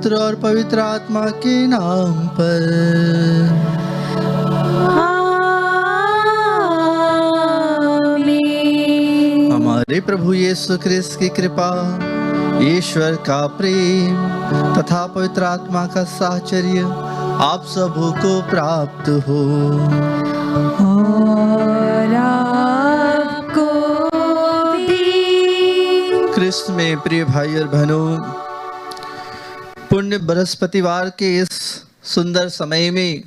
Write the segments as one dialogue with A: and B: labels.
A: पुत्र और पवित्र आत्मा के नाम पर।
B: आमीन।
A: हमारे प्रभु यीशु ख्रिस्त की कृपा, ईश्वर का प्रेम तथा पवित्र आत्मा का साहचर्य आप सबों को प्राप्त हो।
B: और आपको भी।
A: ख्रिस्त में प्रिय भाई और बहनों, पुण्य बृहस्पतिवार के इस सुंदर समय में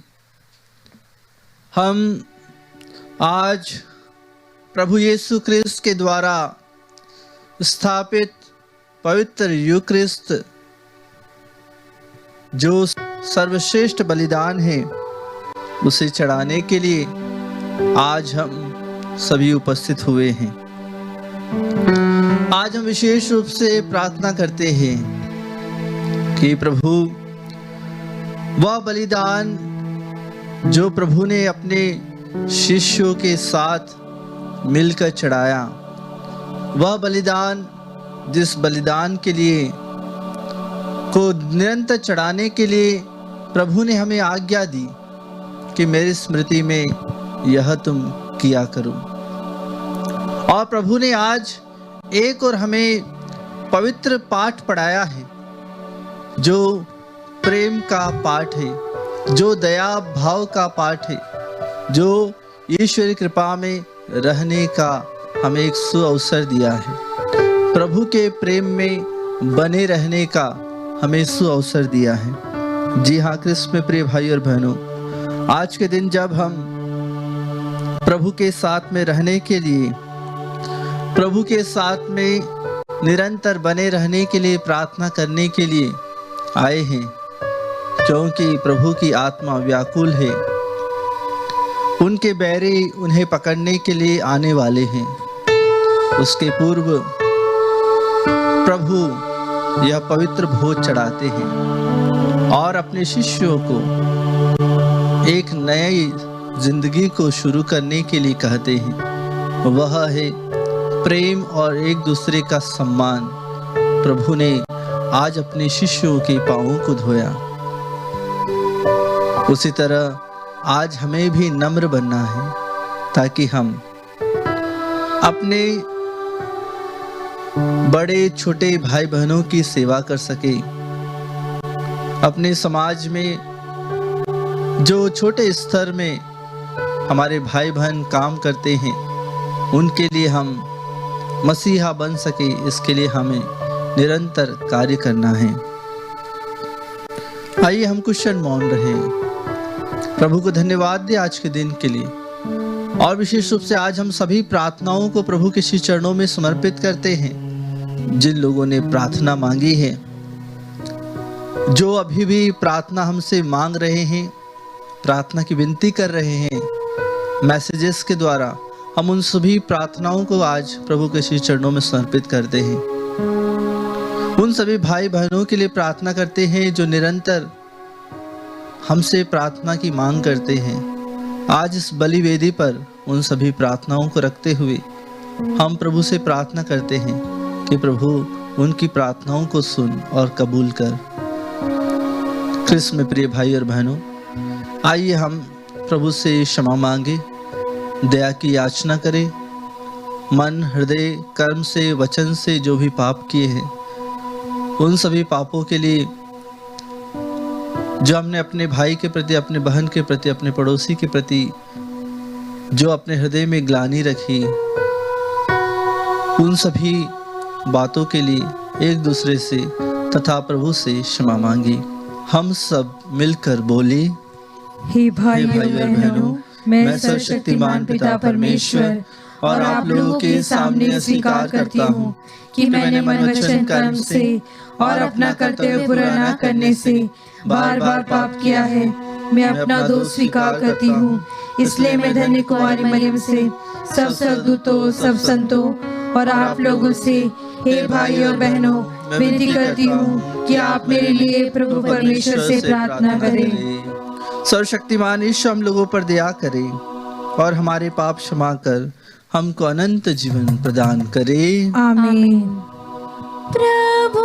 A: हम आज प्रभु यीशु ख्रिस्त के द्वारा स्थापित पवित्र यूक्रिस्ट, जो सर्वश्रेष्ठ बलिदान है, उसे चढ़ाने के लिए आज हम सभी उपस्थित हुए हैं। आज हम विशेष रूप से प्रार्थना करते हैं कि प्रभु वह बलिदान जो प्रभु ने अपने शिष्यों के साथ मिलकर चढ़ाया, वह बलिदान, जिस बलिदान के लिए को निरंतर चढ़ाने के लिए प्रभु ने हमें आज्ञा दी कि मेरी स्मृति में यह तुम किया करो। और प्रभु ने आज एक और हमें पवित्र पाठ पढ़ाया है, जो प्रेम का पाठ है, जो दया भाव का पाठ है, जो ईश्वरी कृपा में रहने का हमें एक सुअवसर दिया है, प्रभु के प्रेम में बने रहने का हमें सुअवसर दिया है। जी हाँ ख्रिस्त में प्रिय भाई और बहनों, आज के दिन जब हम प्रभु के साथ में रहने के लिए, प्रभु के साथ में निरंतर बने रहने के लिए, प्रार्थना करने के लिए आए हैं, क्योंकि प्रभु की आत्मा व्याकुल है, उनके बैरी उन्हें पकड़ने के लिए आने वाले हैं। उसके पूर्व प्रभु यह पवित्र भोज चढ़ाते हैं और अपने शिष्यों को एक नई जिंदगी को शुरू करने के लिए कहते हैं। वह है प्रेम और एक दूसरे का सम्मान। प्रभु ने आज अपने शिष्यों के पांवों को धोया, उसी तरह आज हमें भी नम्र बनना है, ताकि हम अपने बड़े छोटे भाई बहनों की सेवा कर सके। अपने समाज में जो छोटे स्तर में हमारे भाई बहन काम करते हैं, उनके लिए हम मसीहा बन सके, इसके लिए हमें निरंतर कार्य करना है। आइए हम कुछ क्षण मौन रहें, प्रभु को धन्यवाद दे आज के दिन के लिए। और विशेष रूप से आज हम सभी प्रार्थनाओं को प्रभु के श्री चरणों में समर्पित करते हैं। जिन लोगों ने प्रार्थना मांगी है, जो अभी भी प्रार्थना हमसे मांग रहे हैं, प्रार्थना की विनती कर रहे हैं मैसेजेस के द्वारा, हम उन सभी प्रार्थनाओं को आज प्रभु के श्री चरणों में समर्पित करते हैं। उन सभी भाई बहनों के लिए प्रार्थना करते हैं जो निरंतर हमसे प्रार्थना की मांग करते हैं। आज इस बलि वेदी पर उन सभी प्रार्थनाओं को रखते हुए हम प्रभु से प्रार्थना करते हैं कि प्रभु उनकी प्रार्थनाओं को सुन और कबूल कर। ख्रिस्त में प्रिय भाई और बहनों, आइए हम प्रभु से क्षमा मांगे, दया की याचना करें। मन, हृदय, कर्म से, वचन से जो भी पाप किए हैं, उन सभी पापों के लिए जो हमने अपने भाई के प्रति, अपने बहन के प्रति, अपने पड़ोसी के प्रति जो अपने हृदय में ग्लानि रखी, उन सभी बातों के लिए एक दूसरे से तथा प्रभु से क्षमा मांगी। हम सब मिलकर बोले,
B: हे भाइयों बहनों, मैं सर्वशक्तिमान पिता परमेश्वर और आप लोगों के सामने स्वीकार करता हूँ कि मैंने मन, वचन, कर्म से और अपना कर्तव्य पूरा न करने से बार बार पाप किया है। मैं अपना दोष स्वीकार करती हूँ। इसलिए मैं धन्य कुमारी मरियम से, सब स्वर्गदूतों, सब संतों और आप लोगों से, हे भाइयों बहनों, विनती करती हूँ कि आप मेरे लिए प्रभु परमेश्वर से प्रार्थना करें।
A: सर्वशक्तिमान ईश्वर हम लोगों पर दया करे और हमारे पाप क्षमा कर हमको अनंत जीवन प्रदान करे।
B: आमीन। प्रभु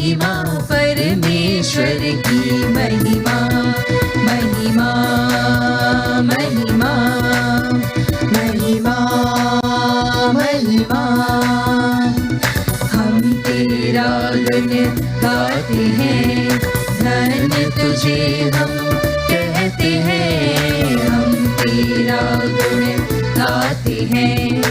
B: महिमा परमेश्वर की महिमा महिमा महिमा महिमा महिमा। हम तेरा गुण गाते हैं, धन्य तुझे हम कहते हैं। हम तेरा गुण गाते हैं,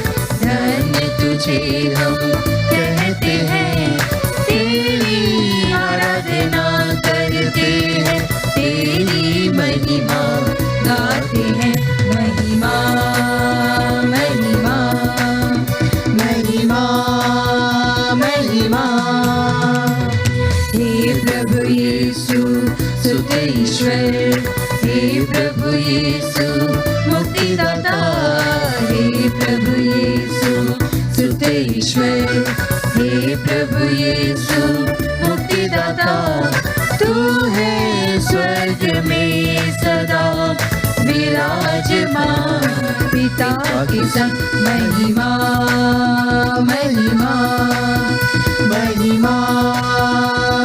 B: धन्य तुझे हम कहते हैं। तेरी आराधना करते हैं, तेरी महिमा गाते हैं। महिमा महिमा महिमा महिमा। हे प्रभु यीशु सुत ईश्वर, हे प्रभु यीशु मुक्तिदाता। हे प्रभु यीशु सुत ईश्वर, हे प्रभु यीशु मुक्तिदाता। तू है स्वर्ग में सदा विराजमान, पिता के संग। महिमा महिमा महिमा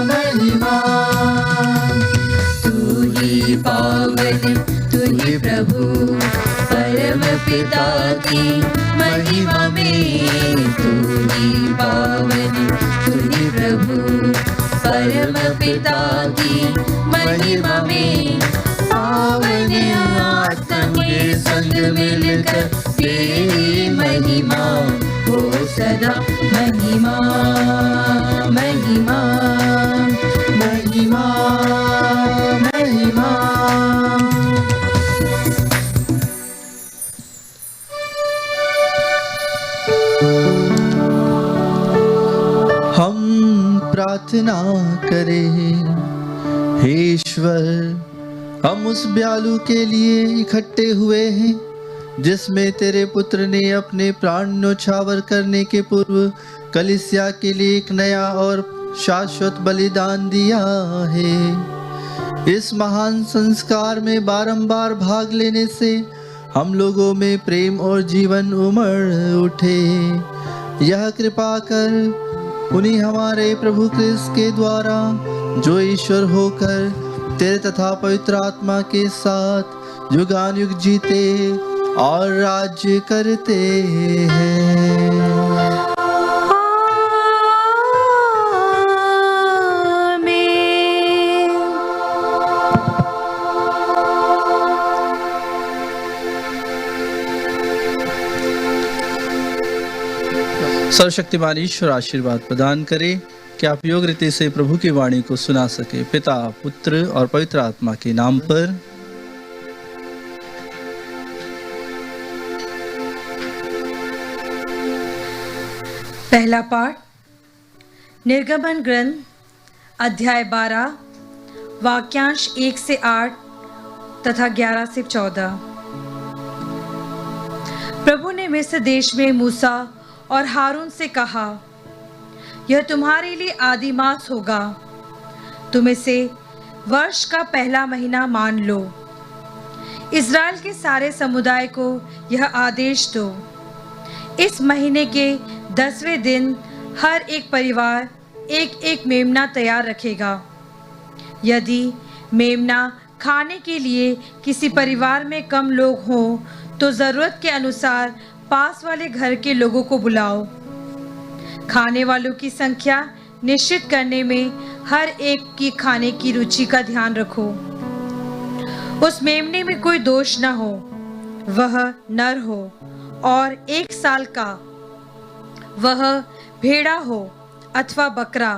B: महिमा। तू ही पावन, तू ही प्रभु, परम पिता की महिमा में। तू ही पावन, तू ही प्रभु, परम पिता की महिमा में। पावन आत्मा के संग मिलकर तेरी महिमा हो सदा। महिमा महिमा महिमा महिमा।
A: हम प्रार्थना करें। हे ईश्वर, हम उस ब्यालू के लिए इकट्ठे हुए हैं जिसमें तेरे पुत्र ने अपने प्राण न्योछावर करने के पूर्व कलीसिया के लिए एक नया और शाश्वत बलिदान दिया है। इस महान संस्कार में बारंबार भाग लेने से हम लोगों में प्रेम और जीवन उमड़ उठे। यह कृपा कर उन्हीं हमारे प्रभु क्रिस्त के द्वारा, जो ईश्वर होकर तेरे तथा पवित्र आत्मा के साथ युगानुयुग जीते और राज्य करते हैं। सर्वशक्तिमान ईश्वर आशीर्वाद प्रदान करे कि आप योग्य रीति से प्रभु की वाणी को सुना सके। पिता, पुत्र और पवित्र आत्मा के नाम पर।
B: पहला पाठ निर्गमन ग्रंथ अध्याय 12 वाक्यांश 1 से 8 तथा 11 से 14। प्रभु ने मिस्र देश में मूसा और हारून से कहा, यह तुम्हारे लिए आदि मास होगा। तुम इसे वर्ष का पहला महीना मान लो। इज़राइल के सारे समुदाय को यह आदेश दो, इस महीने के 10वें दिन हर एक परिवार एक एक मेमना तैयार रखेगा। यदि मेमना खाने के लिए किसी परिवार में कम लोग हों तो ज़रूरत के अनुसार पास वाले घर के लोगों को बुलाओ। खाने वालों की संख्या निश्चित करने में हर एक की खाने की रुचि का ध्यान रखो। उस मेमने में कोई दोष न हो, वह नर हो और 1 साल का, वह भेड़ा हो अथवा बकरा।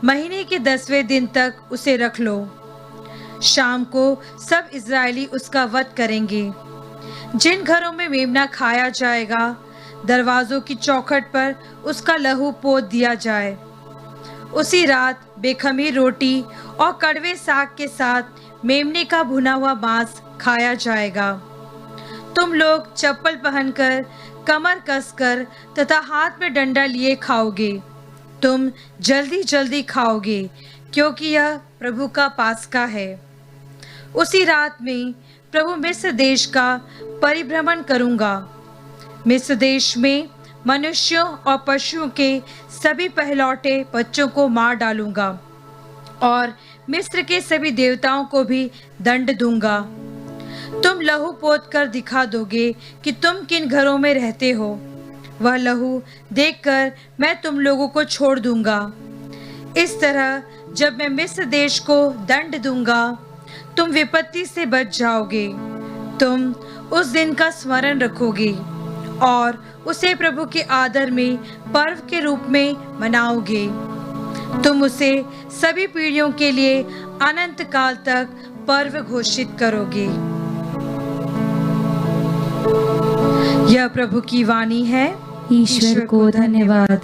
B: महीने के 10वें दिन तक उसे रख लो। शाम को सब इज़राइली उसका वध करेंगे। जिन घरों में मेमना खाया जाएगा, दरवाजों की चौखट पर उसका लहू पोत दिया जाए। उसी रात बेखमीर रोटी और कड़वे साग के साथ मेमने का भुना हुआ मांस खाया जाएगा। तुम लोग चप्पल पहनकर, कमर कसकर तथा हाथ में डंडा लिए खाओगे। तुम जल्दी जल्दी खाओगे, क्योंकि यह प्रभु का पास्का है। उसी रात में प्रभु मिस्र देश का परिभ्रमण करूंगा। मिस्र देश में मनुष्यों और पशुओं के सभी पहलौठे बच्चों को मार डालूंगा और मिस्र के सभी देवताओं को भी दंड दूंगा। तुम लहू पोत कर दिखा दोगे कि तुम किन घरों में रहते हो। वह लहू देखकर मैं तुम लोगों को छोड़ दूंगा। इस तरह जब मैं मिस्र देश को दंड दूंगा, तुम विपत्ति से बच जाओगे। तुम उस दिन का स्मरण रखोगे और उसे प्रभु के आदर में पर्व के रूप में मनाओगे। तुम उसे सभी पीढ़ियों के लिए अनंत काल तक पर्व घोषित करोगे। यह प्रभु की वाणी है।
C: ईश्वर को धन्यवाद।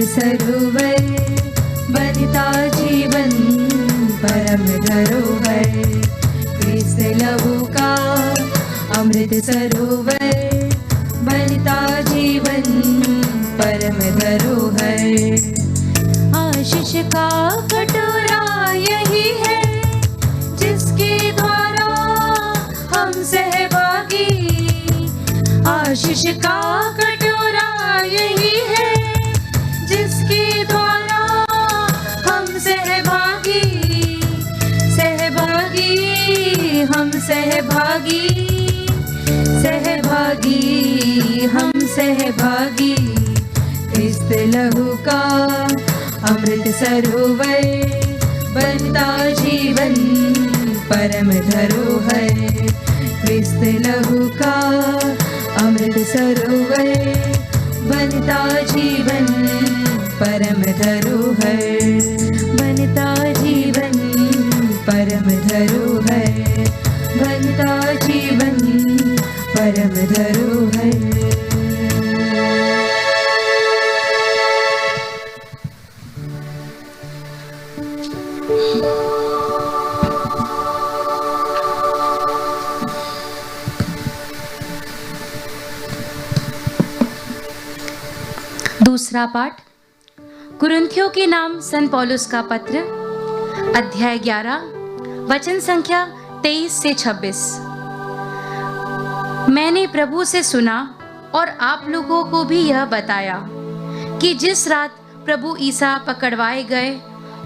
B: सरोवर बनता जीवन परम धरोहर। कृष्ण लहू का अमृत सरोवर बनता जीवन परम धरोहर। आशीष का कटोरा यही है जिसके द्वारा हम सहभागी। आशीष का कटोरा यही है जिसके द्वारा हम सहभागी। सहभागी हम सहभागी, सहभागी हम सहभागी। क्रिस्त लहू का अमृत सरोवर बनता जीवन परम धरोहर। क्रिस्त लहू का अमृत सरोवर बनता जीवन परम धरोहर। बनता जीवन परम धरोहर। बनता जीवन परम धरोहर।
C: दूसरा पाठ कुरिन्थियों के नाम सन पौलुस का पत्र, अध्याय 11, वचन संख्या 23 से 26। मैंने प्रभु से सुना और आप लोगों को भी यह बताया कि जिस रात प्रभु ईसा पकड़वाए गए,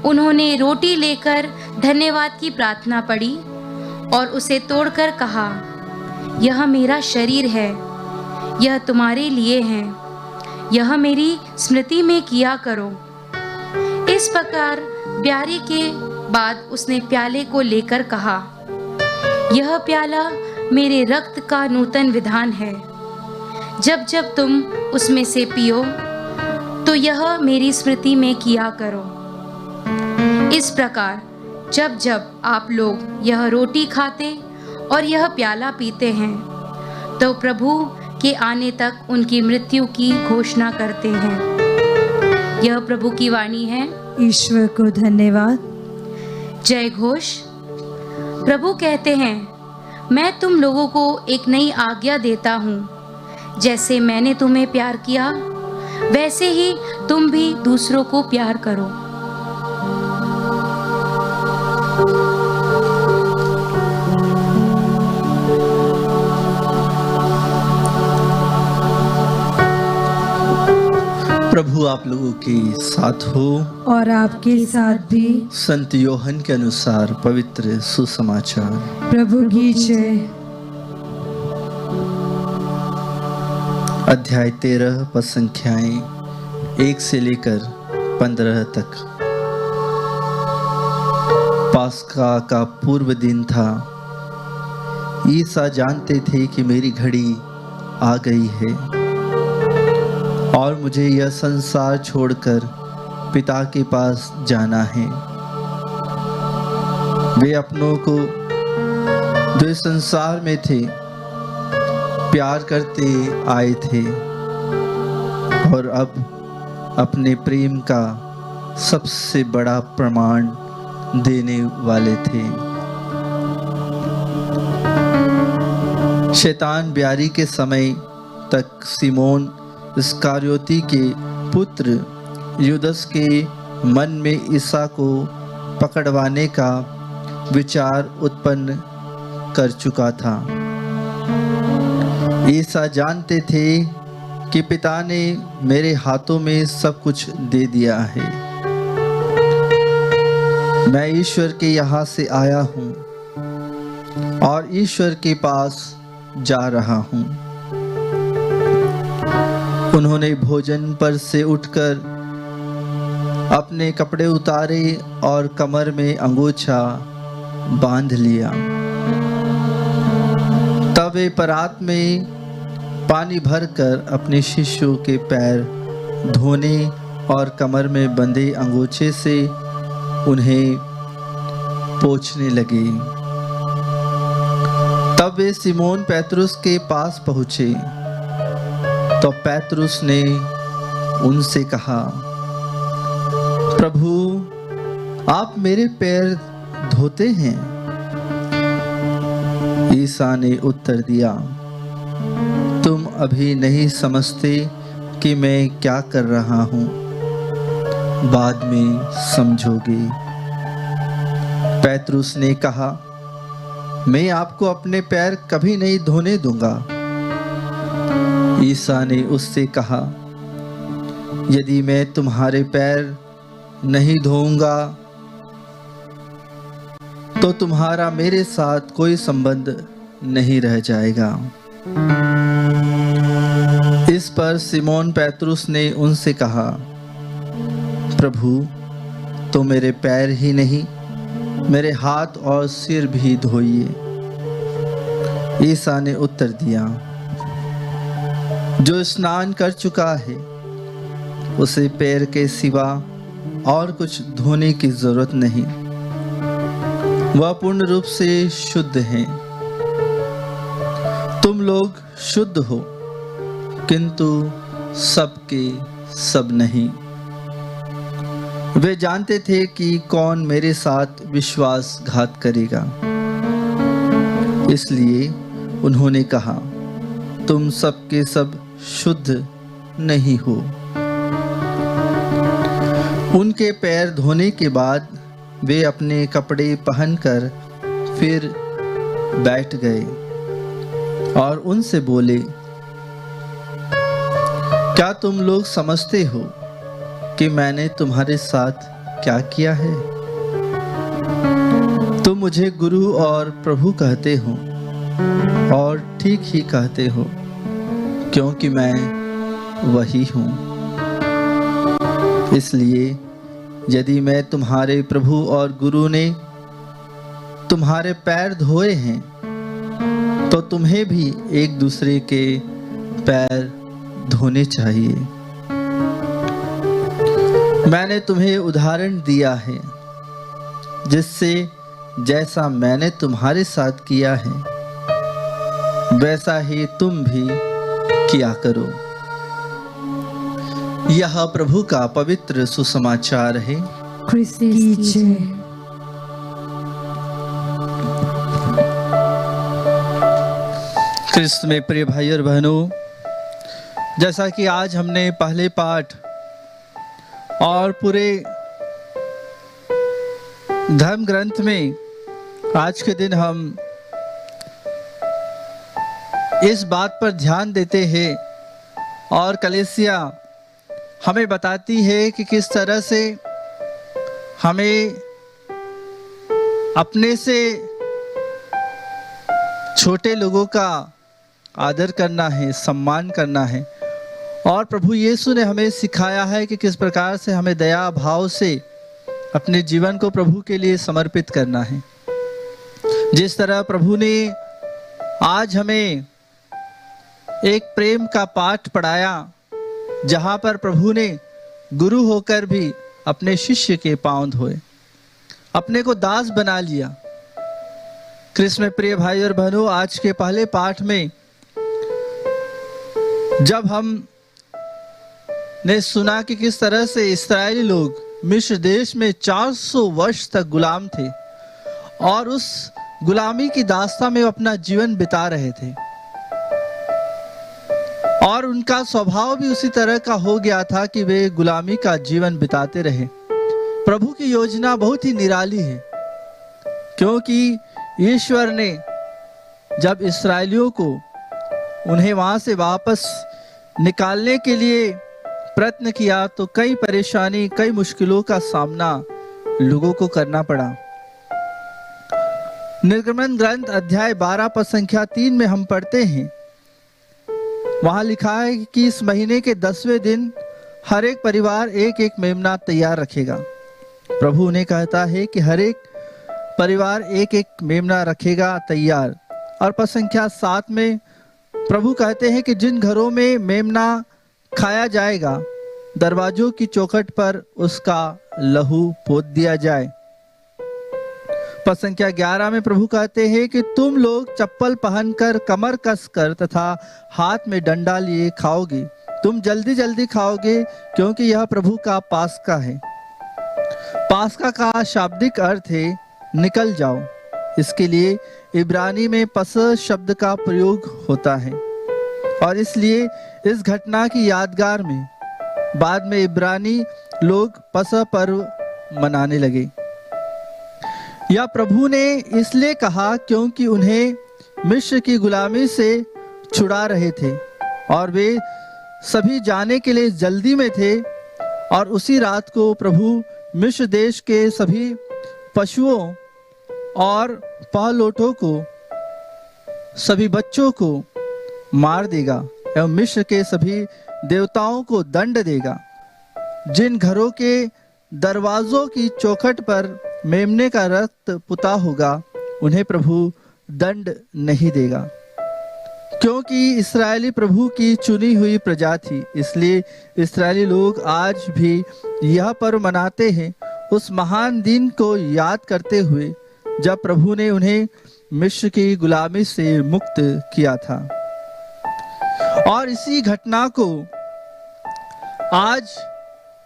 C: उन्होंने रोटी लेकर धन्यवाद की प्रार्थना पढ़ी और उसे तोड़कर कहा, यह मेरा शरीर है, यह तुम्हारे लिए है, यह मेरी स्मृति में किया करो। इस प्रकार ब्यारी के बाद उसने प्याले को लेकर कहा, यह प्याला मेरे रक्त का नूतन विधान है। जब जब तुम उसमें से पियो तो यह मेरी स्मृति में किया करो। इस प्रकार जब जब आप लोग यह रोटी खाते और यह प्याला पीते हैं तो प्रभु के आने तक उनकी मृत्यु की घोषणा करते हैं। यह प्रभु की वाणी है।
B: ईश्वर को धन्यवाद।
C: जय घोष। प्रभु कहते हैं, मैं तुम लोगों को एक नई आज्ञा देता हूँ। जैसे मैंने तुम्हें प्यार किया वैसे ही तुम भी दूसरों को प्यार करो।
A: प्रभु आप लोगों के साथ हो
B: और आपके साथ भी।
A: संत योहन के अनुसार पवित्र सुसमाचार।
B: प्रभु की जय।
A: अध्याय 13 पद संख्याएं 1 से लेकर 15 तक। पास्का का पूर्व दिन था। ईसा जानते थे कि मेरी घड़ी आ गई है और मुझे यह संसार छोड़कर पिता के पास जाना है। वे अपनों को जो इस संसार में थे प्यार करते आए थे और अब अपने प्रेम का सबसे बड़ा प्रमाण देने वाले थे। शैतान ब्यारी के समय तक सिमोन इस्करियोती के पुत्र यूदस के मन में ईसा को पकड़वाने का विचार उत्पन्न कर चुका था। ईसा जानते थे कि पिता ने मेरे हाथों में सब कुछ दे दिया है। मैं ईश्वर के यहाँ से आया हूँ और ईश्वर के पास जा रहा हूँ। उन्होंने भोजन पर से उठकर अपने कपड़े उतारे और कमर में अंगोछा बांध लिया। तब वे परात में पानी भरकर अपने शिष्यों के पैर धोने और कमर में बंधे अंगोछे से उन्हें पोंछने लगे। तब वे सिमोन पेतरुस के पास पहुंचे तो पेतरुस ने उनसे कहा, प्रभु, आप मेरे पैर धोते हैं? ईसा ने उत्तर दिया, तुम अभी नहीं समझते कि मैं क्या कर रहा हूँ, बाद में समझोगे। पेतरुस ने कहा, मैं आपको अपने पैर कभी नहीं धोने दूंगा। ईसा ने उससे कहा, यदि मैं तुम्हारे पैर नहीं धोऊंगा तो तुम्हारा मेरे साथ कोई संबंध नहीं रह जाएगा। इस पर सिमोन पेतरुस ने उनसे कहा, प्रभु, तो मेरे पैर ही नहीं, मेरे हाथ और सिर भी धोइए। ईसा ने उत्तर दिया, जो स्नान कर चुका है उसे पैर के सिवा और कुछ धोने की जरूरत नहीं, वह पूर्ण रूप से शुद्ध हैं। तुम लोग शुद्ध हो, किंतु सबके सब नहीं। वे जानते थे कि कौन मेरे साथ विश्वासघात करेगा, इसलिए उन्होंने कहा, तुम सबके सब शुद्ध नहीं हो। उनके पैर धोने के बाद वे अपने कपड़े पहनकर फिर बैठ गए और उनसे बोले, क्या तुम लोग समझते हो कि मैंने तुम्हारे साथ क्या किया है? तुम मुझे गुरु और प्रभु कहते हो और ठीक ही कहते हो, क्योंकि मैं वही हूँ। इसलिए यदि मैं तुम्हारे प्रभु और गुरु ने तुम्हारे पैर धोए हैं तो तुम्हें भी एक दूसरे के पैर धोने चाहिए। मैंने तुम्हें उदाहरण दिया है, जिससे जैसा मैंने तुम्हारे साथ किया है वैसा ही तुम भी किया करो। यह प्रभु का पवित्र सुसमाचार है।
B: क्रिस्त की जय।
A: क्रिस्त में प्रिय भाई और बहनों, जैसा कि आज हमने पहले पाठ और पूरे धर्म ग्रंथ में आज के दिन हम इस बात पर ध्यान देते हैं और कलीसिया हमें बताती है कि किस तरह से हमें अपने से छोटे लोगों का आदर करना है, सम्मान करना है। और प्रभु यीशु ने हमें सिखाया है कि किस प्रकार से हमें दया भाव से अपने जीवन को प्रभु के लिए समर्पित करना है। जिस तरह प्रभु ने आज हमें एक प्रेम का पाठ पढ़ाया, जहां पर प्रभु ने गुरु होकर भी अपने शिष्य के पांव धोए, अपने को दास बना लिया। कृष्ण में प्रिय भाई और बहनों, आज के पहले पाठ में जब हम ने सुना कि किस तरह से इस्राएली लोग मिस्र देश में 400 वर्ष तक गुलाम थे और उस गुलामी की दास्तां में अपना जीवन बिता रहे थे, और उनका स्वभाव भी उसी तरह का हो गया था कि वे गुलामी का जीवन बिताते रहे। प्रभु की योजना बहुत ही निराली है, क्योंकि ईश्वर ने जब इस्राएलियों को उन्हें वहां से वापस निकालने के लिए प्रयत्न किया तो कई परेशानी, कई मुश्किलों का सामना लोगों को करना पड़ा। निर्गमन ग्रंथ अध्याय 12 पद संख्या 3 में हम पढ़ते हैं, वहां लिखा है कि इस महीने के 10वें दिन हर एक परिवार एक एक मेमना तैयार रखेगा। प्रभु उन्हें कहता है कि हर एक परिवार एक एक मेमना रखेगा तैयार। और पद संख्या 7 में प्रभु कहते हैं कि जिन घरों में मेमना खाया जाएगा, दरवाजों की चौखट पर उसका लहू पोत दिया जाए। पद संख्या 11 में प्रभु कहते हैं कि तुम लोग चप्पल पहनकर, कमर कसकर तथा हाथ में डंडा लिए खाओगे। तुम जल्दी जल्दी खाओगे, क्योंकि यह प्रभु का पास्का है। पास्का का शाब्दिक अर्थ है निकल जाओ। इसके लिए इब्रानी में पस शब्द का प्रयोग होता है, और इसलिए इस घटना की यादगार में बाद में इब्रानी लोग पस पर्व मनाने लगे। यह प्रभु ने इसलिए कहा क्योंकि उन्हें मिस्र की गुलामी से छुड़ा रहे थे और वे सभी जाने के लिए जल्दी में थे। और उसी रात को प्रभु मिस्र देश के सभी पशुओं और पहलौठों को, सभी बच्चों को मार देगा एवं मिस्र के सभी देवताओं को दंड देगा। जिन घरों के दरवाजों की चौखट पर मेमने का रक्त पुता होगा, उन्हें प्रभु दंड नहीं देगा, क्योंकि इस्राएली प्रभु की चुनी हुई प्रजा थी। इसलिए इस्राएली लोग आज भी यह पर्व मनाते हैं, उस महान दिन को याद करते हुए जब प्रभु ने उन्हें मिस्र की गुलामी से मुक्त किया था। और इसी घटना को आज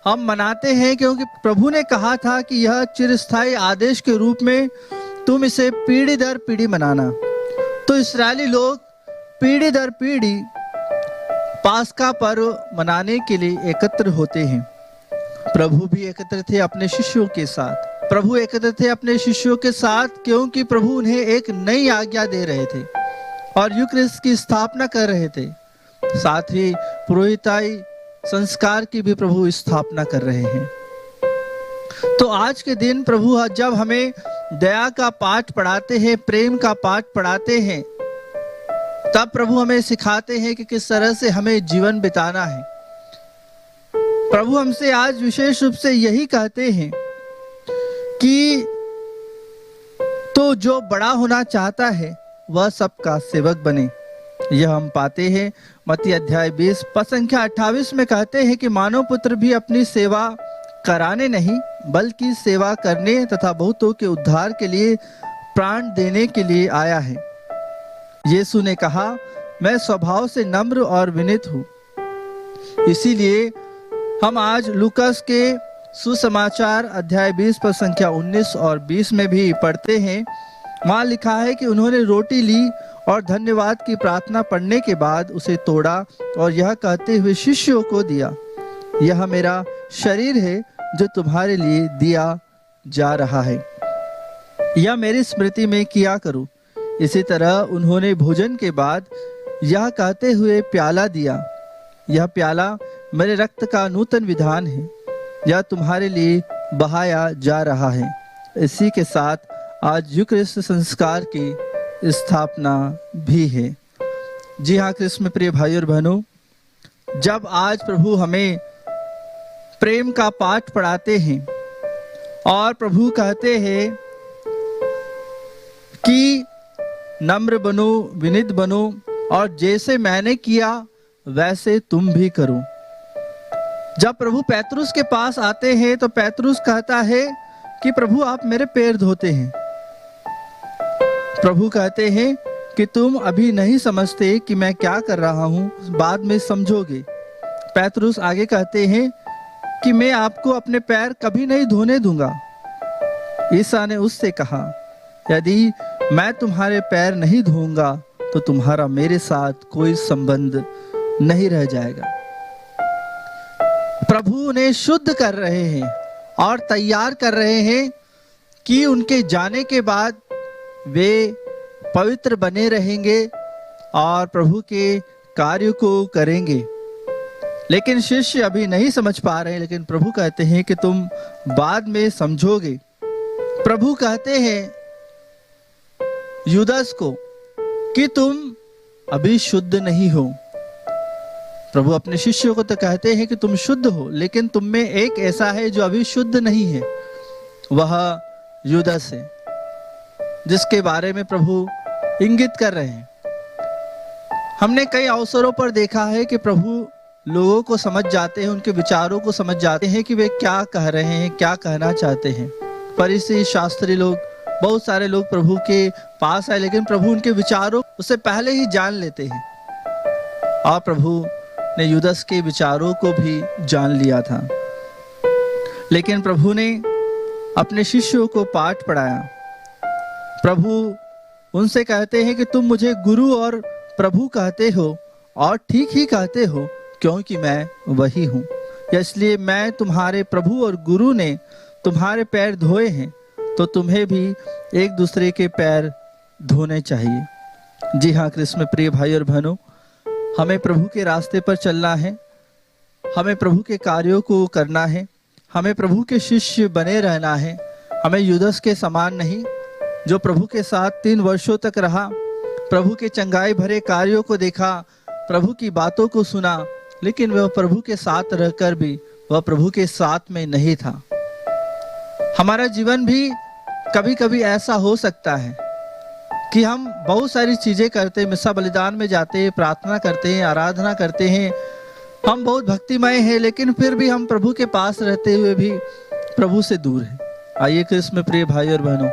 A: हम मनाते हैं, क्योंकि प्रभु ने कहा था कि यह चिरस्थायी आदेश के रूप में तुम इसे पीढ़ी दर पीढ़ी मनाना। तो इस्राएली लोग पीढ़ी दर पीढ़ी पास्का पर्व मनाने के लिए एकत्र होते हैं। प्रभु भी एकत्र थे अपने शिष्यों के साथ। प्रभु एकत्र थे अपने शिष्यों के साथ, क्योंकि प्रभु उन्हें एक नई आज्ञा दे रहे थे और यूक्रिस्ट की स्थापना कर रहे थे। साथ ही पुरोहिताई संस्कार की भी प्रभु स्थापना कर रहे हैं। तो आज के दिन प्रभु जब हमें दया का पाठ पढ़ाते हैं, प्रेम का पाठ पढ़ाते हैं, तब प्रभु हमें सिखाते हैं कि किस तरह से हमें जीवन बिताना है। प्रभु हमसे आज विशेष रूप से यही कहते हैं कि तो जो बड़ा होना चाहता है वह सबका सेवक बने। यह हम पाते हैं मत्ती अध्याय 20 पद संख्या 28 में कहते हैं कि मानव पुत्र भी अपनी सेवा कराने नहीं, बल्कि सेवा करने तथा बहुतों के उद्धार के लिए प्राण देने के लिए आया है। यीशु ने कहा, मैं स्वभाव से नम्र और विनीत हूँ। इसीलिए हम आज लूकास के सुसमाचार अध्याय 20 पद संख्या 19 और 20 में भी पढ़ते हैं। वहाँ लिखा है कि उन्होंने रोटी ली और धन्यवाद की प्रार्थना पढ़ने के बाद उसे तोड़ा और यह कहते हुए शिष्यों को दिया, यह मेरा शरीर है जो तुम्हारे लिए दिया जा रहा है। यह मेरी स्मृति में किया करो। इसी तरह उन्होंने भोजन के बाद यह कहते हुए प्याला दिया, यह प्याला मेरे रक्त का नूतन विधान है, यह तुम्हारे लिए बहाया जा रहा है। इसी के साथ आज यूक्रिस्ट संस्कार की स्थापना भी है। जी हाँ कृष्ण में प्रिय भाई और बहनों, जब आज प्रभु हमें प्रेम का पाठ पढ़ाते हैं और प्रभु कहते हैं कि नम्र बनो, विनीत बनो और जैसे मैंने किया वैसे तुम भी करो। जब प्रभु पैतरुस के पास आते हैं तो पैतरुस कहता है कि प्रभु आप मेरे पैर धोते हैं। प्रभु कहते हैं कि तुम अभी नहीं समझते कि मैं क्या कर रहा हूँ, बाद में समझोगे। पैतरुस आगे कहते हैं कि मैं आपको अपने पैर कभी नहीं धोने दूंगा। ईसा ने उससे कहा, यदि मैं तुम्हारे पैर नहीं धोऊंगा तो तुम्हारा मेरे साथ कोई संबंध नहीं रह जाएगा। प्रभु उन्हें शुद्ध कर रहे हैं और तैयार कर रहे हैं कि उनके जाने के बाद वे पवित्र बने रहेंगे और प्रभु के कार्य को करेंगे। लेकिन शिष्य अभी नहीं समझ पा रहे हैं, लेकिन प्रभु कहते हैं कि तुम बाद में समझोगे। प्रभु कहते हैं यूदास को कि तुम अभी शुद्ध नहीं हो। प्रभु अपने शिष्यों को तो कहते हैं कि तुम शुद्ध हो, लेकिन तुम में एक ऐसा है जो अभी शुद्ध नहीं है, वह यूदास है, जिसके बारे में प्रभु इंगित कर रहे हैं। हमने कई अवसरों पर देखा है कि प्रभु लोगों को समझ जाते हैं, उनके विचारों को समझ जाते हैं कि वे क्या कह रहे हैं, क्या कहना चाहते हैं। फरीसी, शास्त्री लोग, बहुत सारे लोग प्रभु के पास आए, लेकिन प्रभु उनके विचारों उससे पहले ही जान लेते हैं। और प्रभु ने यूदास के विचारों को भी जान लिया था। लेकिन प्रभु ने अपने शिष्यों को पाठ पढ़ाया। प्रभु उनसे कहते हैं कि तुम मुझे गुरु और प्रभु कहते हो, और ठीक ही कहते हो, क्योंकि मैं वही हूँ। इसलिए मैं तुम्हारे प्रभु और गुरु ने तुम्हारे पैर धोए हैं, तो तुम्हें भी एक दूसरे के पैर धोने चाहिए। जी हाँ कृष्ण में प्रिय भाई और बहनों, हमें प्रभु के रास्ते पर चलना है, हमें प्रभु के कार्यों को करना है, हमें प्रभु के शिष्य बने रहना है। हमें यूदास के समान नहीं, जो प्रभु के साथ 3 वर्षों तक रहा, प्रभु के चंगाई भरे कार्यों को देखा, प्रभु की बातों को सुना, लेकिन वह प्रभु के साथ रहकर भी वह प्रभु के साथ में नहीं था। हमारा जीवन भी कभी कभी ऐसा हो सकता है कि हम बहुत सारी चीजें करते हैं, मिसा बलिदान में जाते हैं, प्रार्थना करते हैं, आराधना करते हैं, हम बहुत भक्तिमय हैं, लेकिन फिर भी हम प्रभु के पास रहते हुए भी प्रभु से दूर हैं। आइए कृष्ण में प्रिय भाई और बहनों,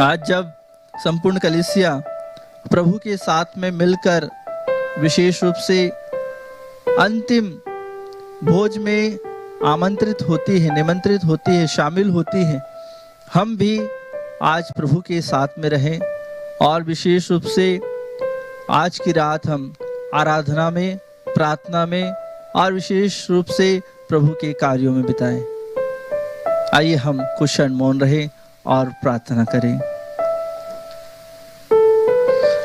A: आज जब संपूर्ण कलीसिया प्रभु के साथ में मिलकर विशेष रूप से अंतिम भोज में आमंत्रित होती है, निमंत्रित होती है, शामिल होती है, हम भी आज प्रभु के साथ में रहें और विशेष रूप से आज की रात हम आराधना में, प्रार्थना में और विशेष रूप से प्रभु के कार्यों में बिताएं। आइए हम कुछ क्षण मौन रहें और प्रार्थना करें।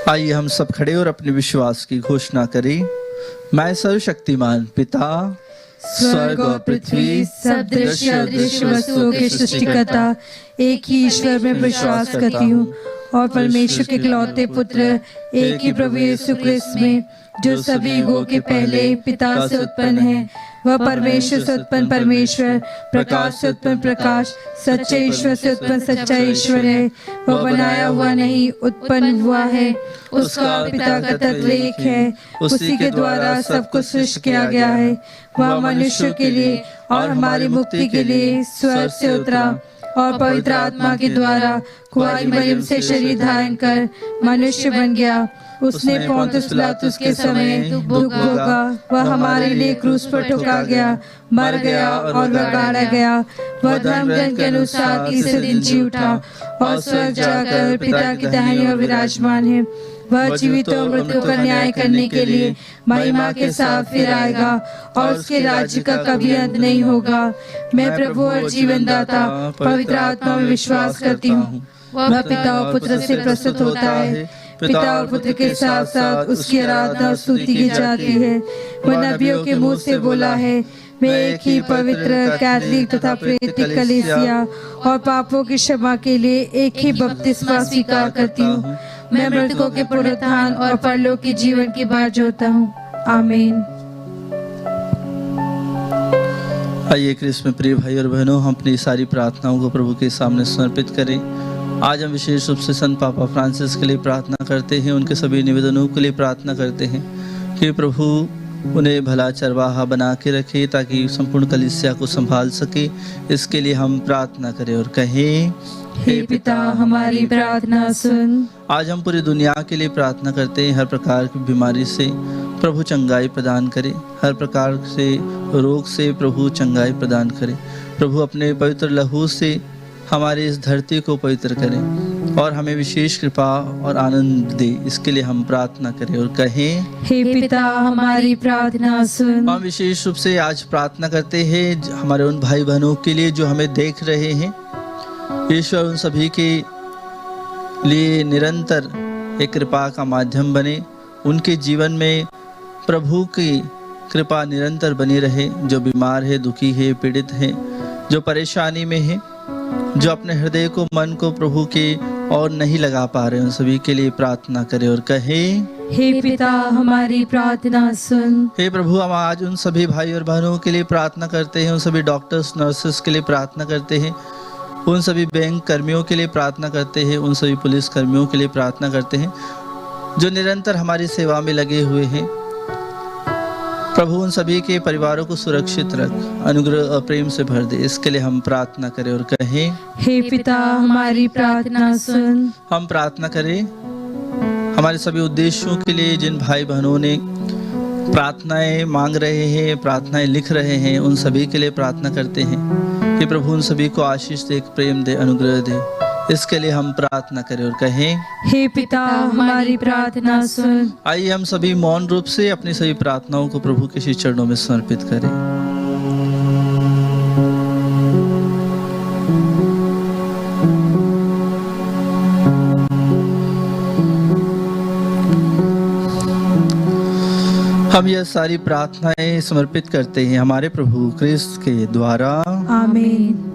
A: आइए हम सब खड़े और अपने विश्वास की घोषणा करें। मैं सर्वशक्तिमान पिता,
B: स्वर्ग और पृथ्वी सब दृश्य अदृश्य वस्तुओं के सृष्टिकर्ता एक ही ईश्वर में विश्वास करती हूँ और परमेश्वर के इकलौते पुत्र एक ही प्रभु यीशु क्रिस्त में, जो सभी युगों के पहले पिता से उत्पन्न है, वह परमेश्वर से उत्पन्न परमेश्वर, प्रकाश से उत्पन्न प्रकाश, सच्चे ईश्वर से उत्पन्न सच्चा ईश्वर है। वह बनाया हुआ नहीं, उत्पन्न हुआ है, उसका पिता का तत्व एक है, उसी के द्वारा सब कुछ सृष्टि किया गया है। वह मनुष्य के लिए और हमारी मुक्ति के लिए स्वर्ग से उतरा और पवित्र आत्मा के द्वारा कुंवारी मरियम से शरीर धारण कर मनुष्य बन गया। उसने पोंतुस पिलातुस के समय दुख भोगा, वह हमारे लिए क्रूस पर ठुका गया, मर गया और वह गाड़ा गया। वह धर्म ग्रंथ के अनुसार तीसरे दिन जी उठा और स्वर्ग जाकर पिता की दाहिनी ओर विराजमान है। वह जीवितों और मृतकों का न्याय करने के लिए महिमा के साथ फिर आएगा और उसके राज्य का कभी अंत नहीं होगा। मैं प्रभु और जीवन दाता पवित्र आत्मा में विश्वास करती हूँ। वह पिता और पुत्र से प्रस्तुत होता है, पिता और पुत्र के साथ साथ उसकी आराधना और स्तुति की जाती है। वह नबियों के मुंह से बोला है, मैं एक ही पवित्र, कैथोलिक तथा प्रेरित कलीसिया और पापों की क्षमा के लिए एक ही बपतिस्मा स्वीकार करती हूँ। मैं मृतकों के पुनरुत्थान और परलोक के जीवन की बात जोता हूँ। आमीन।
A: आइए कृष्ण में प्रिय भाई और बहनों, हम अपनी सारी प्रार्थनाओं को प्रभु के सामने समर्पित करें। आज हम विशेष रूप से संत पापा फ्रांसिस के लिए प्रार्थना करते हैं, उनके सभी निवेदनों के लिए प्रार्थना करते हैं कि प्रभु उन्हें भला चरवाहा बना के रखे ताकि संपूर्ण कलीसिया को संभाल सके। इसके लिए हम प्रार्थना करें और कहें,
B: हे पिता हमारी प्रार्थना सुन।
A: आज हम पूरी दुनिया के लिए प्रार्थना करते हैं, हर प्रकार की बीमारी से प्रभु चंगाई प्रदान करे, हर प्रकार से रोग से प्रभु चंगाई प्रदान करे। प्रभु अपने पवित्र लहू से हमारे इस धरती को पवित्र करें और हमें विशेष कृपा और आनंद दे, इसके लिए हम प्रार्थना करें और कहें,
B: हे पिता हमारी प्रार्थना सुन।
A: हम विशेष रूप से आज प्रार्थना करते हैं हमारे उन भाई बहनों के लिए जो हमें देख रहे हैं। ईश्वर उन सभी के लिए निरंतर एक कृपा का माध्यम बने, उनके जीवन में प्रभु की कृपा निरंतर बनी रहे। जो बीमार है, दुखी है, पीड़ित है, जो परेशानी में है, जो अपने हृदय को, मन को प्रभु के और नहीं लगा पा रहे, उन सभी के लिए प्रार्थना करें और कहें,
B: हे पिता हमारी प्रार्थना सुन।
A: हे प्रभु, हम आज उन सभी भाई और बहनों के लिए प्रार्थना करते हैं, उन सभी डॉक्टर्स, नर्सेस के लिए प्रार्थना करते हैं, उन सभी बैंक कर्मियों के लिए प्रार्थना करते हैं, उन सभी पुलिस कर्मियों के लिए प्रार्थना करते हैं जो निरंतर हमारी सेवा में लगे हुए हैं। प्रभु उन सभी के परिवारों को सुरक्षित रख, अनुग्रह और प्रेम से भर दे, इसके लिए हम प्रार्थना करें और कहें,
B: हे पिता हमारी प्रार्थना सुन।
A: हम प्रार्थना करें हमारे सभी उद्देश्यों के लिए जिन भाई बहनों ने प्रार्थनाएं मांग रहे हैं, प्रार्थनाएं लिख रहे हैं, उन सभी के लिए प्रार्थना करते हैं कि प्रभु उन सभी को आशीष दे, प्रेम दे, अनुग्रह दे, इसके लिए हम प्रार्थना करें और कहें,
B: हे पिता हमारी प्रार्थना सुन।
A: आइए हम सभी मौन रूप से अपनी सभी प्रार्थनाओं को प्रभु के श्री चरणों में समर्पित करें। हम यह सारी प्रार्थनाएं समर्पित करते हैं हमारे प्रभु क्रिस्त के द्वारा।
B: आमीन।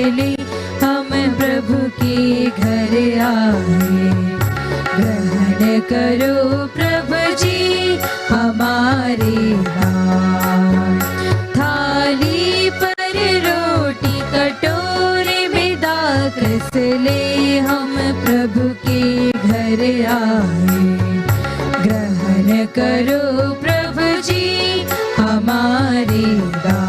D: ले हम प्रभु के घर आए, ग्रहण करो प्रभु जी हमारे दान। थाली पर रोटी कटोरे में दाखस ले हम प्रभु के घर आए, ग्रहण करो प्रभु जी हमारे दान।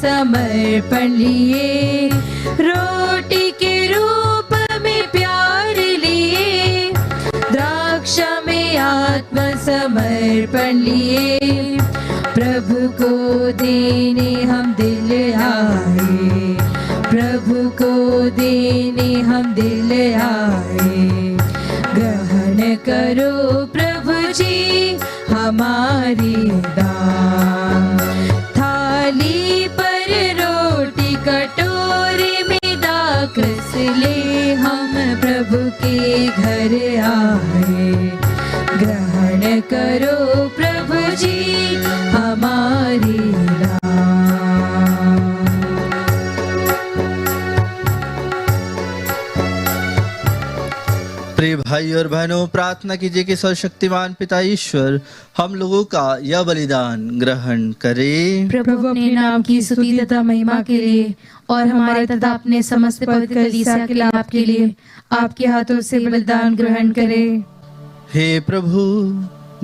D: समर्पण लिए, रोटी के रूप में प्यार लिए, द्राक्षा में आत्म समर्पण लिए, प्रभु को देने हम दिल आए, प्रभु को देने हम दिल आए, ग्रहण करो प्रभु जी हमारी दान। थाली पर रोटी कटोरे में दाखस ले हम प्रभु के घर आए, ग्रहण करो प्रभु जी हमारी दान।
A: प्रिय भाई और बहनों, प्रार्थना कीजिए कि सर्वशक्तिमान पिता ईश्वर हम लोगों का यह बलिदान ग्रहण करे।
C: प्रभु अपने नाम की स्तुति तथा महिमा के लिए और हमारे तथा अपने समस्त पवित्र कलीसिया के लाभ के लिए आपके हाथों से बलिदान ग्रहण करे।
A: हे प्रभु,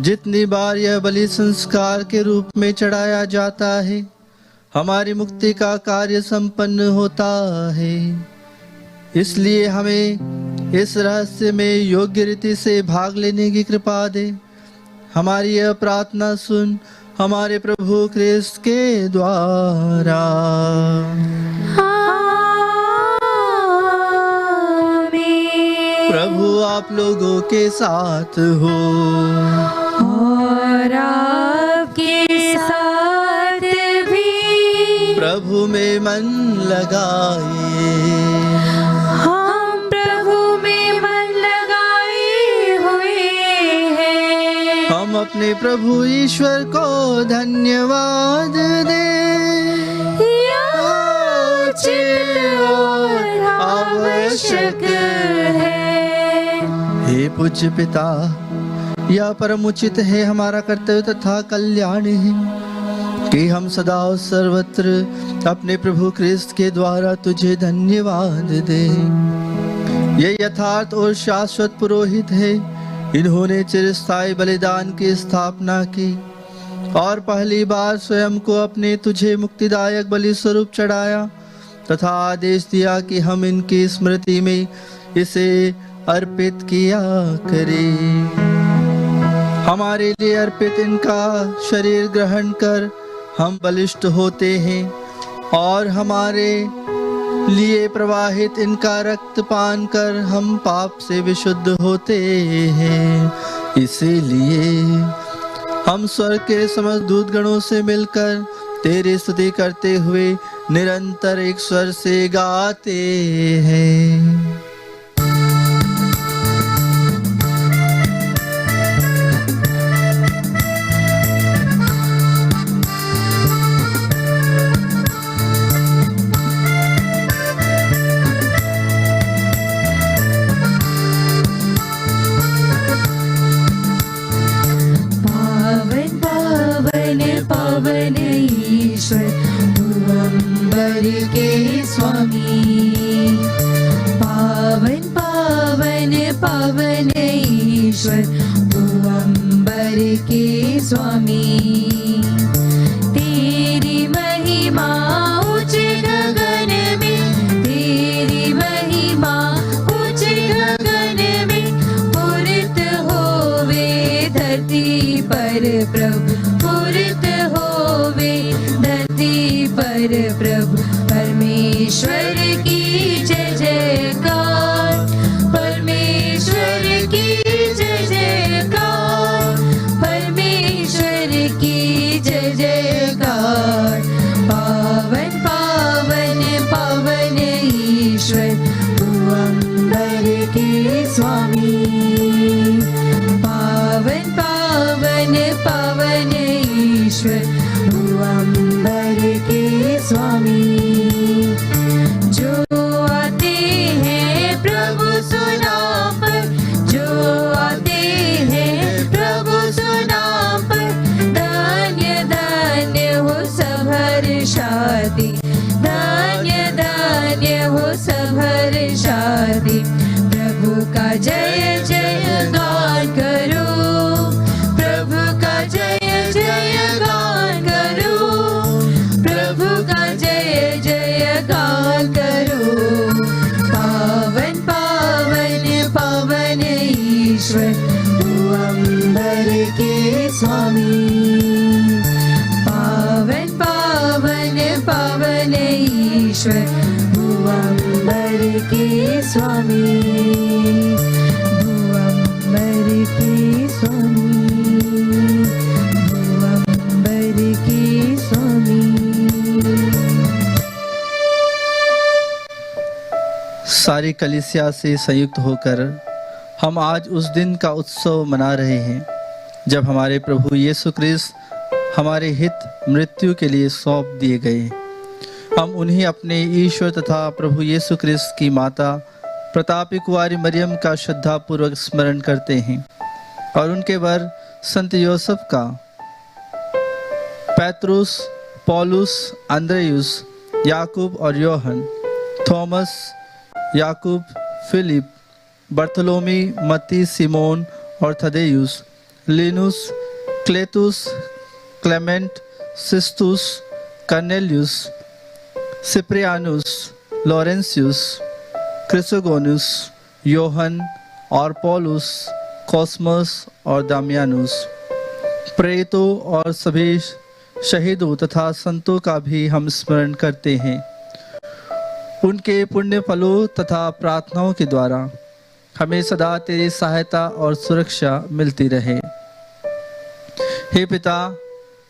A: जितनी बार यह बलि संस्कार के रूप में चढ़ाया जाता है, हमारी मुक्ति का कार्य संपन्न होता है। इसलिए हमें इस रहस्य में योग्य रीति से भाग लेने की कृपा दे। हमारी यह प्रार्थना सुन हमारे प्रभु क्रिस्त के द्वारा।
D: आमीन।
A: प्रभु आप लोगों के साथ हो
D: और आपके साथ भी।
A: प्रभु में मन लगाइए,
D: हम प्रभु में मन लगाए हुए हैं।
A: हम अपने प्रभु ईश्वर को धन्यवाद दें।
D: याचित आवश्यक है।
A: हे पूज्य पिता, यह परम उचित है, हमारा कर्तव्य तथा कल्याण है कि हम सदा और सर्वत्र अपने प्रभु क्रिस्त के द्वारा तुझे धन्यवाद दें। ये यथार्थ और शाश्वत पुरोहित है, इन्होंने चिरस्थायी बलिदान की स्थापना की और पहली बार स्वयं को अपने तुझे मुक्तिदायक बलि स्वरूप चढ़ाया तथा आदेश दिया कि हम इनकी स्मृति में इसे अर्पित किया करें। हमारे लिए अर्पित इनका शरीर ग्रहण कर हम बलिष्ठ होते हैं और हमारे लिए प्रवाहित इनका रक्त पान कर हम पाप से विशुद्ध होते हैं। इसीलिए हम स्वर्ग के समस्त दूतगणों से मिलकर तेरी स्तुति करते हुए निरंतर एक स्वर से गाते हैं।
D: पावन ईश्वर तू अंबर के स्वामी। पावन पावन पावन ईश्वर तू अंबर के स्वामी। तेरी महिमा उच्च गगन में, तेरी महिमा उच्च गगन में पूरित होवे धरती पर प्रभु, पूरित होवे धरती पर प्रभु। परमेश्वर की जय जयकार, परमेश्वर की जय जयकार, परमेश्वर की जय जयकार। पावन पावन पावन ईश्वर तू अंबर के स्वामी। पावन पावन पावन ईश्वर तू अंबर के स्वामी। जो आते हैं प्रभु सुनाम पर, जो आते हैं प्रभु सुनाम पर, धन्य धन्य हो सब हर्षाति, धन्य धन्य हो सब हर्षाति। प्रभु का जय जय गान करो, प्रभु का जय जय गान करो, प्रभु का जय जय गान करो। पावन पावन पावन ईश्वर तू अंबर के स्वामी। पावन पावन पावन ईश्वर तू अंबर के स्वामी, तू अंबर के स्वामी, तू अंबर के स्वामी।
A: सारी कलीसिया से संयुक्त होकर हम आज उस दिन का उत्सव मना रहे हैं जब हमारे प्रभु यीशु क्रिस्त हमारे हित मृत्यु के लिए सौंप दिए गए। हम उन्हें अपने ईश्वर तथा प्रभु यीशु क्रिस्त की माता प्रतापी कुंवारी मरियम का श्रद्धा पूर्वक स्मरण करते हैं और उनके वर संत योसेफ का, पैत्रुस, पौलुस, अंद्रेयुस, याकूब और योहन, थॉमस, याकूब, फिलिप, बर्थोलोमी, मत्ती, सिमोन और थदेयुस, लिनुस, क्लेतुस, क्लेमेंट, सिस्तुस, कर्नेलियुस, सिप्रियानुस, लॉरेंसियुस, क्रिसोगोनुस, योहन और पौलुस, कॉस्मस और दामियानुस, प्रेरितों और सभी शहीदों तथा संतों का भी हम स्मरण करते हैं। उनके पुण्य फलों तथा प्रार्थनाओं के द्वारा हमें सदा तेरी सहायता और सुरक्षा मिलती रहे। हे पिता,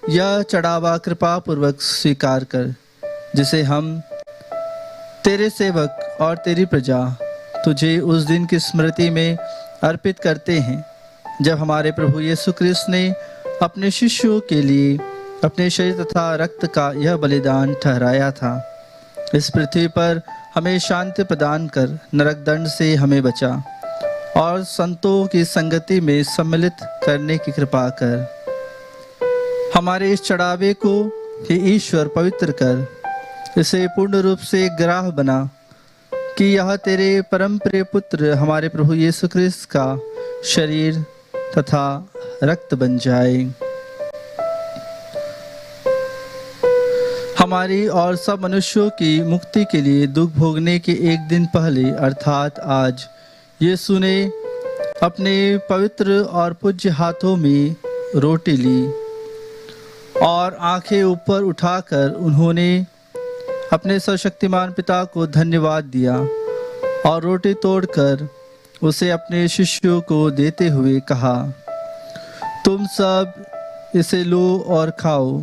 A: यह चढ़ावा कृपा पूर्वक स्वीकार कर जिसे हम तेरे सेवक और तेरी प्रजा तुझे उस दिन की स्मृति में अर्पित करते हैं जब हमारे प्रभु यीशु क्रिस्त ने अपने शिष्यों के लिए अपने शरीर तथा रक्त का यह बलिदान ठहराया था। इस पृथ्वी पर हमें शांति प्रदान कर नरक दंड से हमें बचा और संतों की संगति में सम्मिलित करने की कृपा कर। हमारे इस चढ़ावे को हे ईश्वर पवित्र कर, इसे पूर्ण रूप से ग्राह बना कि यह तेरे परम प्रिय पुत्र हमारे प्रभु यीशु ख्रिस्त का शरीर तथा रक्त बन जाए। हमारी और सब मनुष्यों की मुक्ति के लिए दुख भोगने के एक दिन पहले अर्थात आज यीशु ने अपने पवित्र और पूज्य हाथों में रोटी ली और आंखें ऊपर उठाकर उन्होंने अपने सर्वशक्तिमान पिता को धन्यवाद दिया और रोटी तोड़कर उसे अपने शिष्यों को देते हुए कहा, तुम सब इसे लो और खाओ,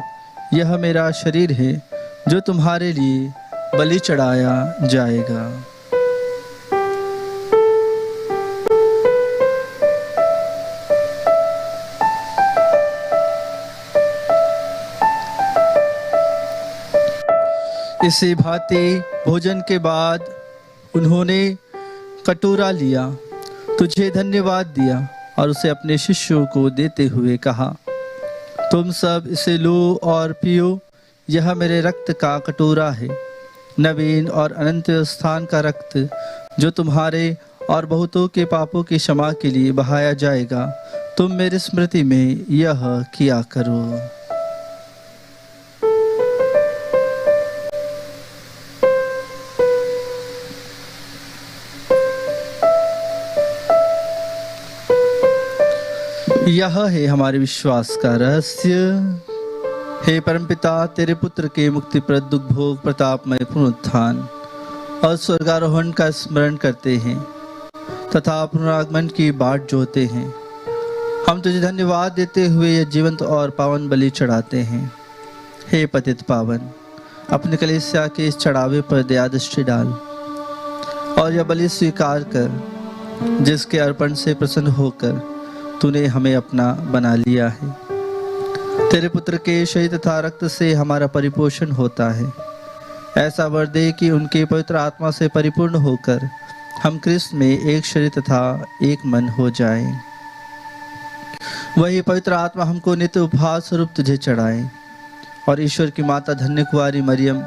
A: यह मेरा शरीर है जो तुम्हारे लिए बलि चढ़ाया जाएगा। इसी भांति भोजन के बाद उन्होंने कटोरा लिया, तुझे धन्यवाद दिया और उसे अपने शिष्यों को देते हुए कहा, तुम सब इसे लो और पियो, यह मेरे रक्त का कटोरा है, नवीन और अनंत स्थान का रक्त जो तुम्हारे और बहुतों के पापों की क्षमा के लिए बहाया जाएगा। तुम मेरी स्मृति में यह किया करो। यह है हमारे विश्वास का रहस्य। हे परमपिता, तेरे पुत्र के मुक्तिप्रद दुख भोग प्रतापमय पुनरुत्थान और स्वर्गारोहण का स्मरण करते हैं तथा पुनरागमन की बाट जोते हैं। हम तुझे धन्यवाद देते हुए यह जीवंत और पावन बलि चढ़ाते हैं। हे पतित पावन, अपने कलीसिया के इस चढ़ावे पर दया दृष्टि डाल और यह बलि स्वीकार कर, जिसके अर्पण से प्रसन्न होकर तूने हमें अपना बना लिया है। तेरे पुत्र के शरीर तथा रक्त से हमारा परिपोषण होता है। ऐसा वर दे कि उनके पवित्र आत्मा से परिपूर्ण होकर हम क्रिस्त में एक शरीर तथा एक मन हो जाएं। वही पवित्र आत्मा हमको नित्य उपहार स्वरूप तुझे चढ़ाए और ईश्वर की माता धन्य कुंवारी मरियम,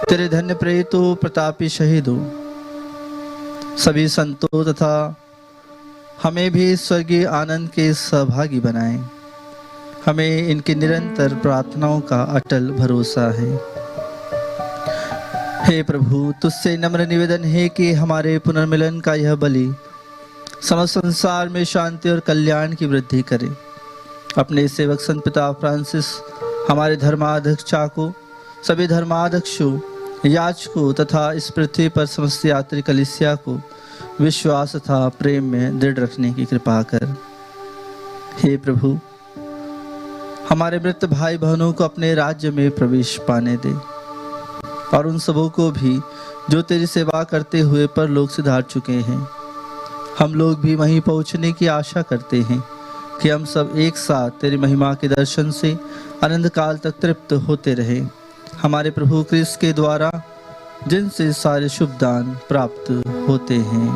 A: तेरे धन्य प्रेरितों, प्रतापी शहीदों, सभी संतों तथा हमें भी स्वर्गीय आनंद के सहभागी बनाएं। हमें इनकी निरंतर प्रार्थनाओं का अटल भरोसा है। हे प्रभु, तुझसे नम्र निवेदन है कि हमारे पुनर्मिलन का यह बलि समस्त संसार में शांति और कल्याण की वृद्धि करे। अपने सेवक संत पिता फ्रांसिस, हमारे धर्माध्यक्ष चाको, सभी धर्माध्यक्षों, याजकों तथा इस पृथ्वी पर समस्त यात्री कलीसिया को विश्वास तथा प्रेम में दृढ़ रखने की कृपा कर। हे प्रभु, हमारे मृत भाई बहनों को अपने राज्य में प्रवेश पाने दे और उन सबों को भी जो तेरी सेवा करते हुए परलोक सिधार चुके हैं। हम लोग भी वहीं पहुंचने की आशा करते हैं कि हम सब एक साथ तेरी महिमा के दर्शन से अनंत काल तक तृप्त होते रहें। हमारे प्रभु क्रिस्त के द्वारा, जिनसे सारे शुभ दान प्राप्त होते हैं।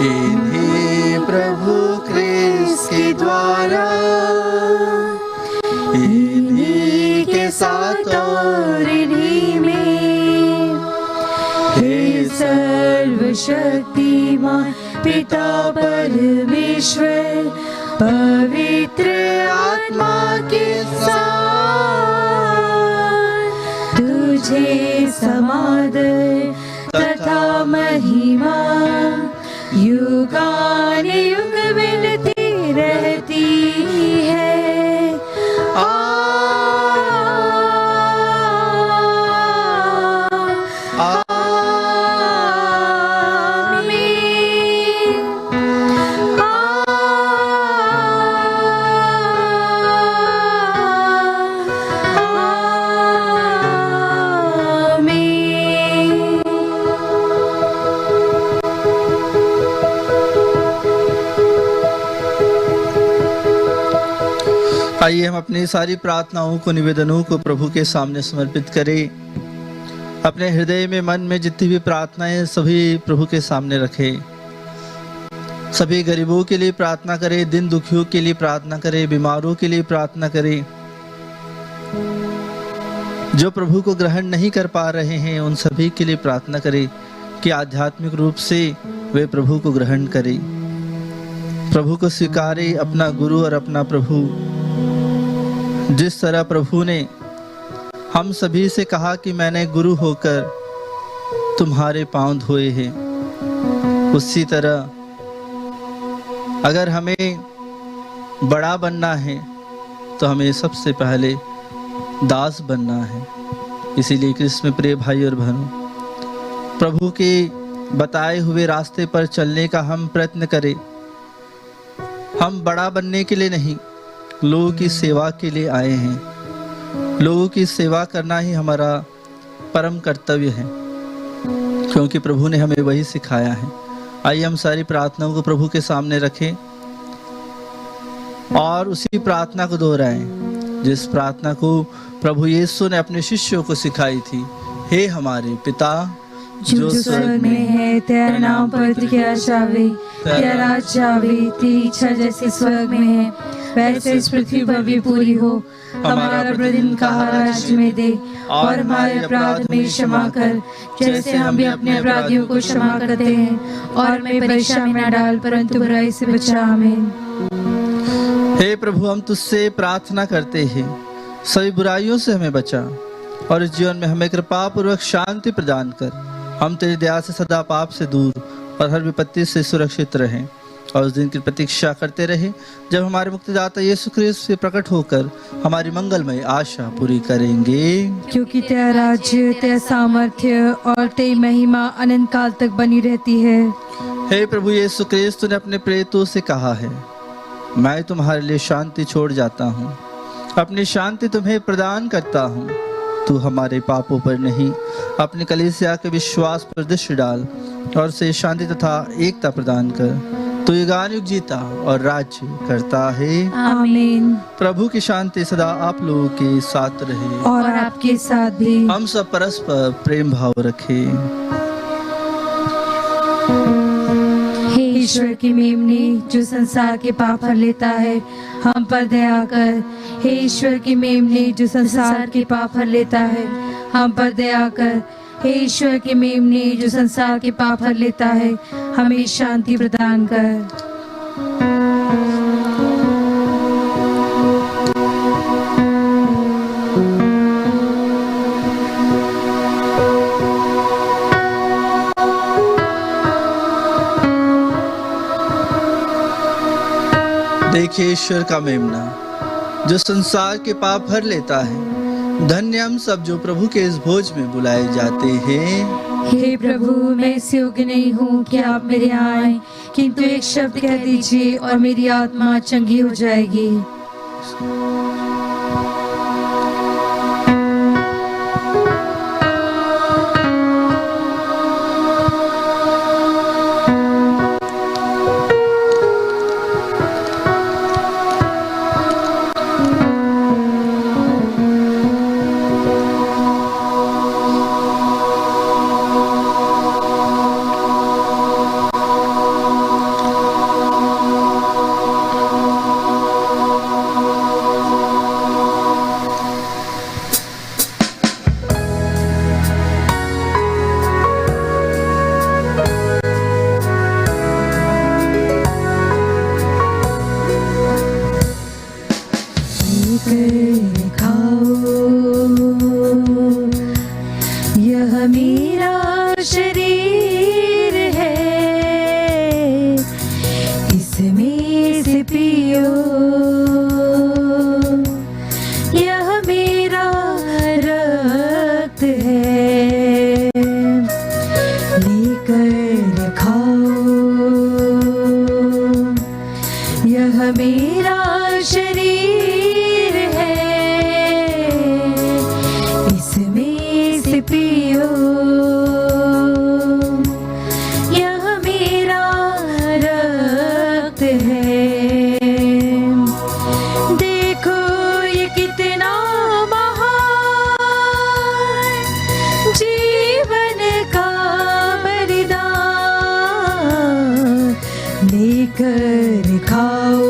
A: इन्हीं प्रभु क्रिस्त के द्वारा, इन्हीं के साथ और इन्हीं में, हे सर्वशक्तिमान पिता परमेश्वर, पवित्र आत्मा के साथ तुझे समादर तथा महिमा युगानुयुग मिलती रहती है। आइए हम अपनी सारी प्रार्थनाओं को, निवेदनों को प्रभु के सामने समर्पित करें। अपने हृदय में, मन में जितनी भी प्रार्थनाएं सभी प्रभु के सामने रखें। सभी गरीबों के लिए प्रार्थना करें, दिन दुखियों के लिए प्रार्थना करें, बीमारों के लिए प्रार्थना करें। जो प्रभु को ग्रहण नहीं कर पा रहे हैं उन सभी के लिए प्रार्थना करें कि आध्यात्मिक रूप से वे प्रभु को ग्रहण करें, प्रभु को स्वीकारे अपना गुरु और अपना प्रभु। जिस तरह प्रभु ने हम सभी से कहा कि मैंने गुरु होकर तुम्हारे पांव धोए हैं, उसी तरह अगर हमें बड़ा बनना है तो हमें सबसे पहले दास बनना है। इसीलिए कृष्ण में प्रिय भाई और बहनों, प्रभु के बताए हुए रास्ते पर चलने का हम प्रयत्न करें। हम बड़ा बनने के लिए नहीं, लोगों की सेवा के लिए आए हैं। लोगों की सेवा करना ही हमारा परम कर्तव्य है, क्योंकि प्रभु ने हमें वही सिखाया है। आइए हम सारी प्रार्थनाओं को प्रभु के सामने रखें और उसी प्रार्थना को दोहराएं जिस प्रार्थना को प्रभु यीशु ने अपने शिष्यों को सिखाई थी। हे हमारे पिता
B: जो स्वर्ग में है, तेरा नाम पवित्र किया जावे, तेरा राज्य आवे, तेरी इच्छा जैसे स्वर्ग में है वैसे इस पृथ्वी पर भी पूरी हो। हमारा प्रतिदिन का आहार आज में दे और हमारे अपराध में क्षमा कर जैसे हम भी अपने अपराधियों को क्षमा करते हैं, और हमें परीक्षा में न डाल परंतु बुराई से बचा। आमीन।
A: हे प्रभु, हम तुझसे प्रार्थना करते हैं, सभी बुराइयों से हमें बचा और इस जीवन में हमें कृपा पूर्वक शांति प्रदान कर। हम तेरी दया से सदा पाप से दूर और हर विपत्ति से सुरक्षित रहें और उस दिन की प्रतीक्षा करते रहे जब हमारे मुक्तिदाता यीशु ख्रिस्त से प्रकट होकर हमारी मंगलमय आशा पूरी करेंगे।
B: क्योंकि तेरा राज्य, तेरा सामर्थ्य और तेरी महिमा अनंत काल तक बनी रहती है।
A: हे प्रभु यीशु ख्रिस्त, तूने अपने प्रेरितों से कहा है, मैं तुम्हारे लिए शांति छोड़ जाता हूँ, अपनी शांति तुम्हें प्रदान करता हूँ। तू हमारे पापों पर नहीं, अपनी कलीसिया के विश्वास पर दृष्टि डाल और उसे शांति तथा एकता प्रदान कर। तू युगान युग जीता और राज्य करता है।
B: आमीन।
A: प्रभु की शांति सदा आप लोगों के साथ रहे
B: और आपके साथ भी।
A: हम सब परस्पर प्रेम भाव रखें।
B: हे ईश्वर की मेमने जो संसार के पाप हर लेता है, हम पर दया कर। हे ईश्वर की मेमने जो संसार के पाप हर लेता है, हम पर दया कर। हे ईश्वर के मेमने जो संसार के पाप हर लेता है, हमें शांति प्रदान कर।
A: देखिए ईश्वर का मेमना जो संसार के पाप भर लेता है। धन्य हम सब जो प्रभु के इस भोज में बुलाए जाते हैं।
B: हे प्रभु, मैं इस योग्य नहीं हूँ कि आप मेरे यहाँ आए, किंतु एक शब्द कह दीजिए और मेरी आत्मा चंगी हो जाएगी। देखो
D: लेकर खाओ,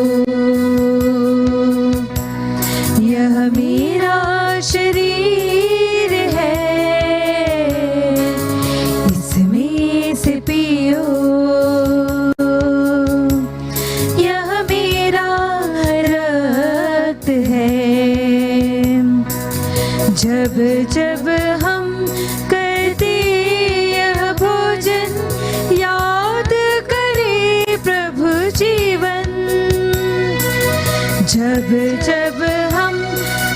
D: यह मेरा शरीर है, इसमें से पियो, यह मेरा रक्त है। जब जब हम करते यह भोजन, याद करें प्रभु जीवन। जब जब हम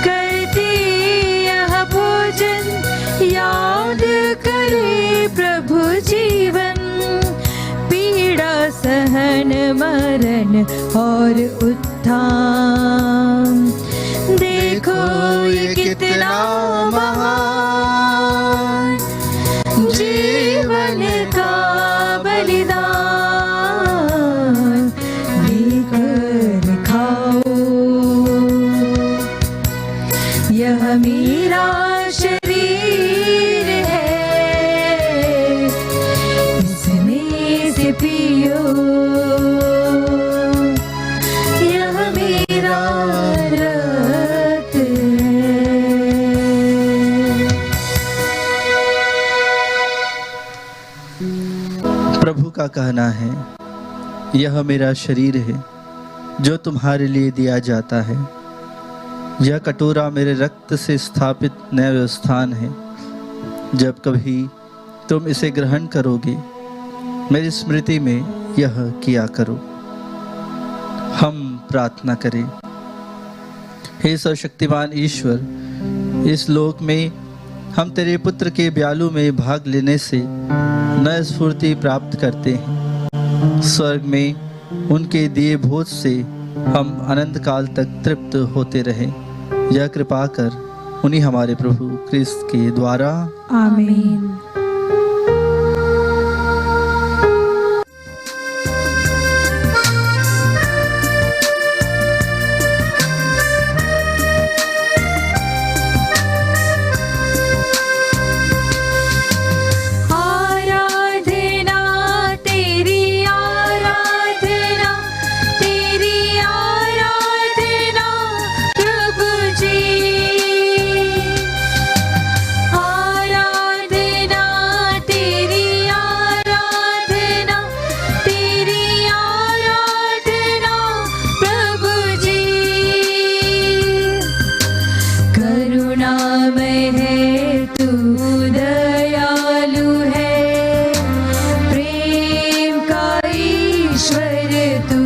D: करते यह भोजन, याद करें प्रभु जीवन। पीड़ा सहन मरण और उत्थान, देखो ये कितना महान जीवन का बलिदान। लेकर खाओ, यह मेरा शरीर है, इसमें से पियो, यह मेरा रक्त है।
A: प्रभु का कहना है, यह मेरा शरीर है जो तुम्हारे लिए दिया जाता है। यह कटोरा मेरे रक्त से स्थापित नया स्थान है। जब कभी तुम इसे ग्रहण करोगे, मेरी स्मृति में यह किया करो। हम प्रार्थना करें। हे सर्वशक्तिमान ईश्वर, इस लोक में हम तेरे पुत्र के ब्यालू में भाग लेने से नई स्फूर्ति प्राप्त करते हैं। स्वर्ग में उनके दिए भोज से हम अनंत काल तक तृप्त होते रहें। यह कृपा कर उन्हीं हमारे प्रभु क्रिस्त के द्वारा।
B: आमीन।
D: आराधना तेरी, आराधना तेरी, आराधना प्रभु जी। आराधना तेरी, आराधना तेरी, आराधना प्रभु जी। करुणामय है तू, दयालु है, प्रेम का ईश्वर तू।